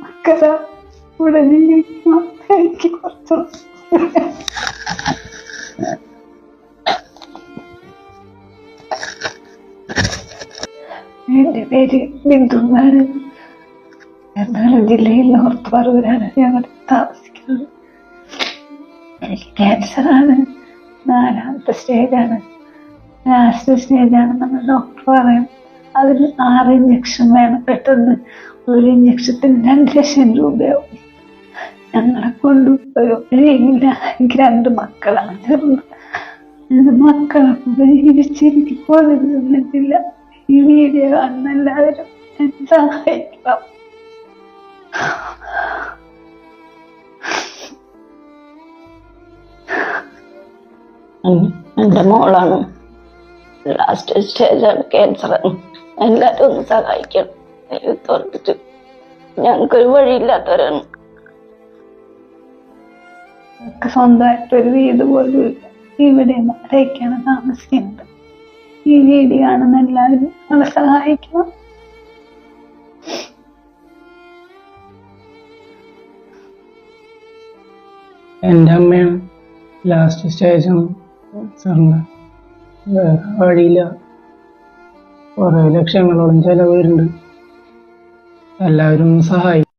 മക്കള ഇവിടെ ജീവിക്കണം. എനിക്ക് കുറച്ച് എന്റെ പേര് ബിന്ദു എന്നാണ്. എറണാകുളം ജില്ലയിൽ നോർത്ത് പറവൂരാണ് ഞങ്ങൾ താമസിക്കുന്നത്. എനിക്ക് ക്യാൻസറാണ്. 4ാമത്തെ സ്റ്റേജാണ്. ലാസ്റ്റ് സ്റ്റേജാണെന്ന് ഡോക്ടർ പറയും. അതിന് 6 ഇഞ്ചക്ഷൻ വേണം. പെട്ടെന്ന് ഒരു ഇഞ്ചക്ഷത്തിന് 2 ലക്ഷം രൂപയാവും. ഞങ്ങളെ കൊണ്ട് ഒരു വഴിയില്ല. എനിക്ക് 2 മക്കളാണ്. ചെറുത് മക്കളെ ജീവിച്ചെനിക്ക് പോലുന്നില്ല. ഈ വീഡിയോ കാണുന്നെല്ലാവരും സഹായിക്കണം. എൻ്റെ മോളാണ്. ലാസ്റ്റ് സ്റ്റേജാണ്. ക്യാൻസറാണ്. എല്ലാവരും ഒന്ന് സഹായിക്കണം. തോൽപ്പിച്ചു. ഞങ്ങൾക്കൊരു വഴിയില്ലാത്തവരാണ്. സ്വന്തമായിട്ടൊരു വീട് പോലും ഇല്ല. ഇവിടെ മരയ്ക്കാണ് താമസിക്കുന്നത്. ഈ വീഡിയോ കാണുന്ന എല്ലാവരും നമ്മളെ സഹായിക്കണം. എൻ്റെ അമ്മയാണ്. ലാസ്റ്റ് സ്റ്റേജാണ്. സാറിന് വേറെ വഴിയില്ല. കുറേ ലക്ഷങ്ങളോളം ചെലവ് വരുന്നുണ്ട്. എല്ലാവരും സഹായിക്കും.